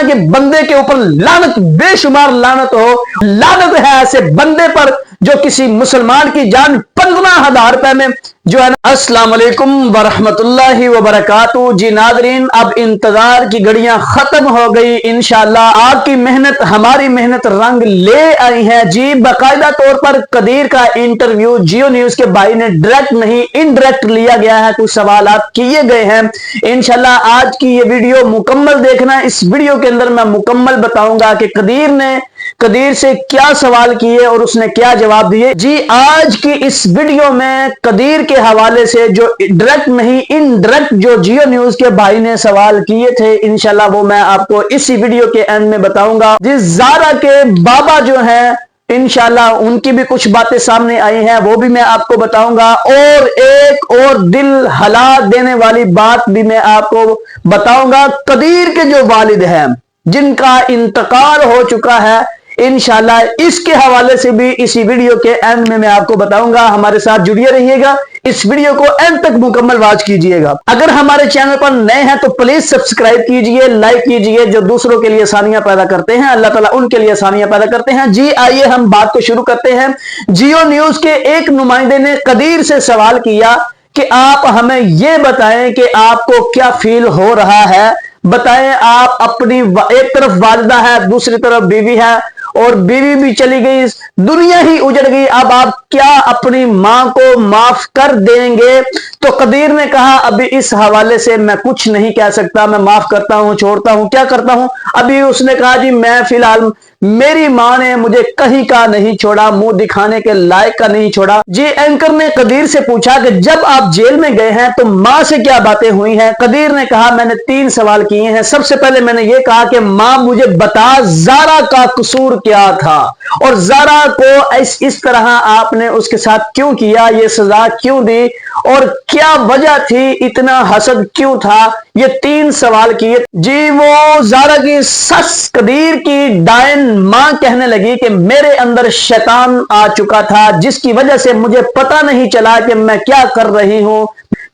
के बंदे के ऊपर लानत, बेशुमार लानत हो। लानत है ऐसे बंदे पर जो किसी मुसलमान की जान 15,000 रुपए में जो है ना। अस्सलाम वालेकुम वरहमतुल्लाहि वबरकातुहू। जी नाज़रीन, अब इंतजार की घड़ियां खत्म हो गई। इंशाअल्लाह आपकी मेहनत, हमारी मेहनत रंग ले आई है। जी बाकायदा तौर पर कदीर का इंटरव्यू जियो न्यूज के भाई ने डायरेक्ट नहीं इंडायरेक्ट लिया गया है, कुछ सवाल किए गए हैं। इंशाअल्लाह आज की ये वीडियो मुकम्मल देखना। इस वीडियो के अंदर मैं मुकम्मल बताऊंगा कि कदीर से क्या सवाल किए और उसने क्या जवाब दिए। जी आज की इस वीडियो में कदीर के हवाले से जो डायरेक्ट नहीं इनडायरेक्ट जो जियो न्यूज के भाई ने सवाल किए थे, इंशाल्लाह वो मैं आपको इसी वीडियो के एंड में बताऊंगा। जिस ज़ारा के बाबा जो हैं, इंशाल्लाह उनकी भी कुछ बातें सामने आई हैं, वो भी मैं आपको बताऊंगा। और एक और दिल हला देने वाली बात भी मैं आपको बताऊंगा। कदीर के जो वालिद हैं जिनका इंतकाल हो चुका है, इंशाल्लाह इसके हवाले से भी इसी वीडियो के एंड में मैं आपको बताऊंगा। हमारे साथ जुड़िए रहिएगा, इस वीडियो को एंड तक मुकम्मल वॉच कीजिएगा। अगर हमारे चैनल पर नए हैं तो प्लीज सब्सक्राइब कीजिए, लाइक कीजिए। जो दूसरों के लिए आसानियां पैदा करते हैं, अल्लाह ताला उनके लिए आसानियां पैदा करते हैं। जी आइए हम बात को शुरू करते हैं। जियो न्यूज के एक नुमाइंदे ने कदीर से सवाल किया कि आप हमें यह बताएं कि आपको क्या फील हो रहा है। बताएं आप अपनी, एक तरफ वालिदा है, दूसरी तरफ बीवी है और बीवी भी चली गई, दुनिया ही उजड़ गई। अब आप क्या अपनी मां को माफ कर देंगे? तो कदीर ने कहा अभी इस हवाले से मैं कुछ नहीं कह सकता, मैं माफ करता हूं, छोड़ता हूं, क्या करता हूं। अभी उसने कहा जी मैं फिलहाल, मेरी मां ने मुझे कहीं का नहीं छोड़ा, मुंह दिखाने के लायक का नहीं छोड़ा। जी एंकर ने कदीर से पूछा कि जब आप जेल में गए हैं तो मां से क्या बातें हुई हैं। कदीर ने कहा मैंने 3 सवाल किए हैं। सबसे पहले मैंने ये कहा कि मां मुझे बता ज़ारा का कसूर क्या था और ज़ारा को इस तरह आपने उसके साथ क्यों किया, ये सजा क्यों दी और क्या वजह थी, इतना हसद क्यों था। ये 3 सवाल किए। जी वो ज़ारा की सस कदीर की डायन मां कहने लगी कि मेरे अंदर शैतान आ चुका था जिसकी वजह से मुझे पता नहीं चला कि मैं क्या कर रही हूं।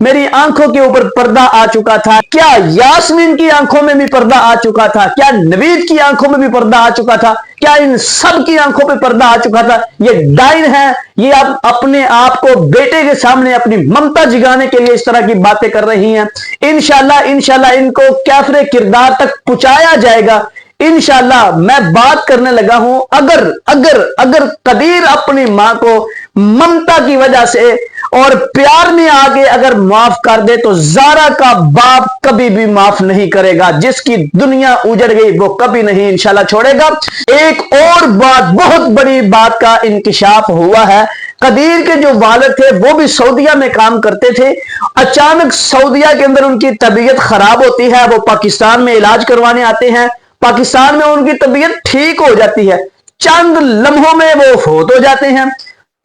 मेरी आंखों के ऊपर पर्दा आ चुका था। क्या यास्मीन की आंखों में भी पर्दा आ चुका था? क्या नवीद की आंखों में भी पर्दा आ चुका था? क्या इन सब की आंखों पे पर्दा आ चुका था? ये डाइन है, ये आप अपने आप को बेटे के सामने अपनी ममता जगाने के लिए इस तरह की बातें कर रही हैं। इंशाल्लाह इनको कैफरे किरदार तक पहुंचाया जाएगा। इंशाल्लाह मैं बात करने लगा हूं। अगर कदीर अपनी मां को ममता की वजह से और प्यार में आगे अगर माफ कर दे तो ज़ारा का बाप कभी भी माफ नहीं करेगा। जिसकी दुनिया उजड़ गई वो कभी नहीं इंशाल्लाह छोड़ेगा। एक और बात, बहुत बड़ी बात का इंकिशाफ हुआ है। कदीर के जो वालिद थे वो भी सऊदीया में काम करते थे। अचानक सऊदीया के अंदर उनकी तबीयत खराब होती है, वो पाकिस्तान में इलाज करवाने आते हैं। पाकिस्तान में उनकी तबीयत ठीक हो जाती है, चंद लम्हों में वो फौत हो जाते हैं।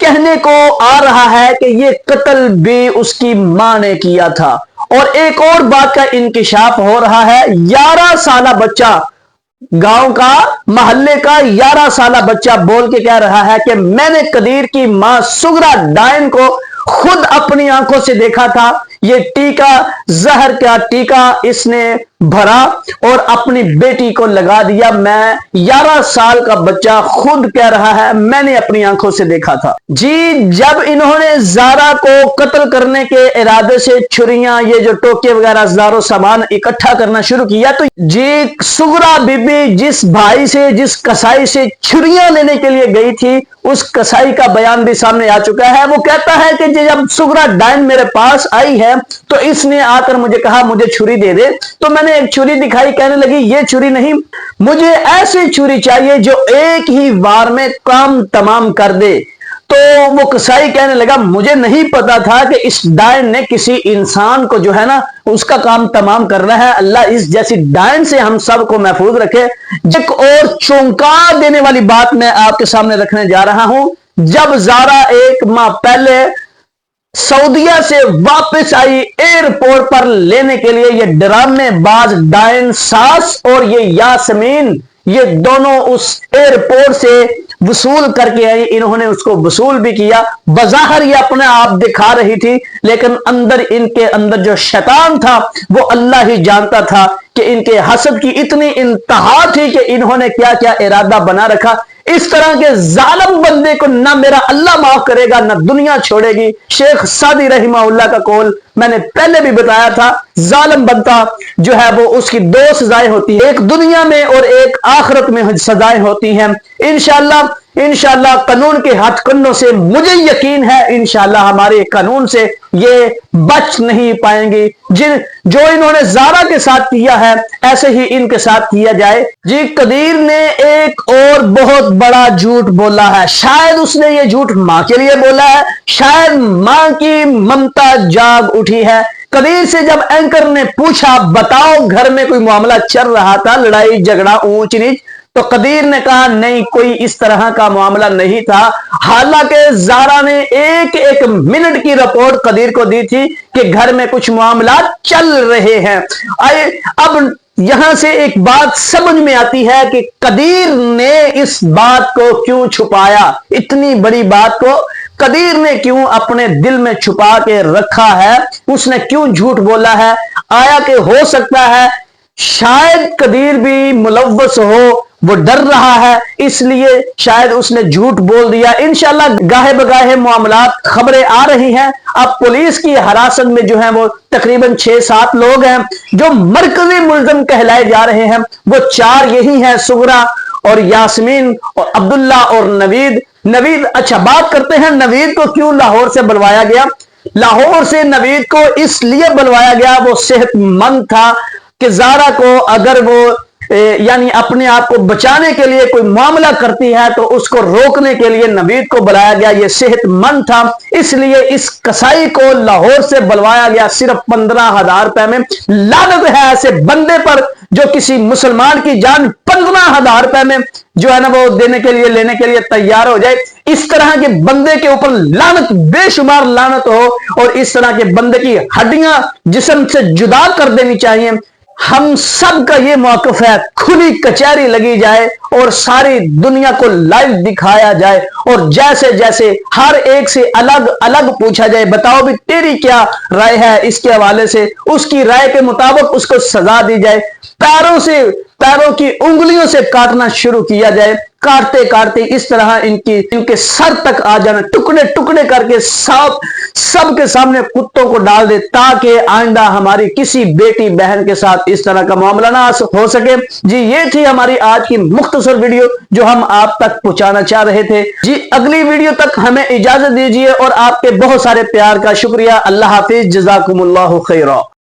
कहने को आ रहा है कि ये कत्ल भी उसकी मां ने किया था। और एक और बात का इंकिशाफ हो रहा है। 11 साला बच्चा, गांव का, मोहल्ले का 11 साला बच्चा बोल के कह रहा है कि मैंने कदीर की मां सुगरा डायन को खुद अपनी आंखों से देखा था। ये टीका, जहर का टीका इसने भरा और अपनी बेटी को लगा दिया। मैं 11 साल का बच्चा खुद कह रहा है मैंने अपनी आंखों से देखा था। जी जब इन्होंने ज़ारा को कत्ल करने के इरादे से छुरियां, ये जो टोके वगैरह ज़ारो सामान इकट्ठा करना शुरू किया, तो जी सुगरा बीबी जिस भाई से, जिस कसाई से छुरियां लेने के लिए गई थी, उस कसाई का बयान भी सामने आ चुका है। वो कहता है कि जब सुगरा डायन मेरे पास आई है तो इसने आकर मुझे कहा मुझे छुरी दे दे। तो मैंने एक छुरी दिखाई, कहने लगी ये छुरी नहीं, मुझे ऐसी छुरी चाहिए जो एक ही वार में काम तमाम कर दे। तो वो कसाई कहने लगा मुझे नहीं पता था कि इस डायन ने किसी इंसान को जो है ना उसका काम तमाम करना है। अल्लाह इस जैसी डायन से हम सबको महफूज रखे। एक और चौंका देने वाली बात मैं आपके सामने रखने जा रहा हूं। जब ज़ारा 1 माह पहले सऊदीया से वापस आई एयरपोर्ट पर लेने के लिए, ये ड्रामेबाज डायन सास और ये यास्मीन, ये दोनों उस एयरपोर्ट से वसूल करके आई, इन्होंने उसको वसूल भी किया। बज़ाहिर ये अपने आप दिखा रही थी, लेकिन अंदर इनके अंदर जो शैतान था वो अल्लाह ही जानता था कि इनके हसद की इतनी इंतहा थी कि इन्होंने क्या क्या इरादा बना रखा। इस तरह के जालिम बंदे को ना मेरा अल्लाह माफ करेगा, ना दुनिया छोड़ेगी। शेख सादी रहमहुल्लाह का कौल मैंने पहले भी बताया था, जालिम बंदा जो है वो उसकी दो सजाएं होती है, एक दुनिया में और एक आखिरत में सजाएं होती हैं। इंशाअल्लाह कानून के हथकंडों से मुझे यकीन है, इंशाअल्लाह हमारे कानून से ये बच नहीं पाएंगे। जो इन्होंने ज़ारा के साथ किया है ऐसे ही इनके साथ किया जाए। जी कदीर ने एक और बहुत बड़ा झूठ बोला है। शायद उसने ये झूठ मां के लिए बोला है, शायद मां की ममता जाग उठी है। कदीर से जब एंकर ने पूछा बताओ घर में कोई मामला चल रहा था, लड़ाई झगड़ा ऊंच नीच, तो कदीर ने कहा नहीं कोई इस तरह का मामला नहीं था। हालांकि ज़ारा ने एक एक मिनट की रिपोर्ट कदीर को दी थी कि घर में कुछ मामला चल रहे हैं। आइए अब यहां से एक बात समझ में आती है कि कदीर ने इस बात को क्यों छुपाया, इतनी बड़ी बात को कदीर ने क्यों अपने दिल में छुपा के रखा है, उसने क्यों झूठ बोला है। आया कि हो सकता है शायद कदीर भी मुलव्वस हो, वो डर रहा है इसलिए शायद उसने झूठ बोल दिया। इंशाल्लाह गाहे बगाहे मामलात खबरें आ रही हैं। अब पुलिस की हिरासत में जो है वो तकरीबन 6-7 लोग हैं जो मरकजी मुल्ज़िम कहलाए जा रहे हैं। वो 4 यही हैं, सुगरा और यास्मीन और अब्दुल्ला और नवीद। अच्छा बात करते हैं नवीद को क्यों लाहौर से बुलवाया गया। लाहौर से नवीद को इसलिए बुलवाया गया, वो सेहतमंद था कि ज़ारा को अगर वो यानी अपने आप को बचाने के लिए कोई मामला करती है तो उसको रोकने के लिए नवीद को बुलाया गया। ये सेहतमंद था इसलिए इस कसाई को लाहौर से बुलवाया गया सिर्फ 15,000 रुपए में। लानत है ऐसे बंदे पर जो किसी मुसलमान की जान 15,000 रुपए में जो है ना वो देने के लिए लेने के लिए तैयार हो जाए। इस तरह के बंदे के ऊपर लानत, बेशुमार लानत हो और इस तरह के बंदे की हड्डियां जिस्म से जुदा कर देनी चाहिए। हम सब का ये मौक़िफ़ है, खुली कचहरी लगी जाए और सारी दुनिया को लाइव दिखाया जाए और जैसे जैसे हर एक से अलग अलग पूछा जाए, बताओ भी तेरी क्या राय है इसके हवाले से, उसकी राय के मुताबिक उसको सजा दी जाए। पैरों की उंगलियों से काटना शुरू किया जाए, काटते काटते इस तरह इनके सर तक आ जाना, टुकड़े टुकड़े करके सबके सामने कुत्तों को डाल दे, ताकि आइंदा हमारी किसी बेटी बहन के साथ इस तरह का मामला ना हो सके। जी ये थी हमारी आज की मुख्तसर वीडियो जो हम आप तक पहुंचाना चाह रहे थे। जी अगली वीडियो तक हमें इजाजत दीजिए और आपके बहुत सारे प्यार का शुक्रिया। अल्लाह हाफिज, जज़ाकुमुल्लाहु खैरा।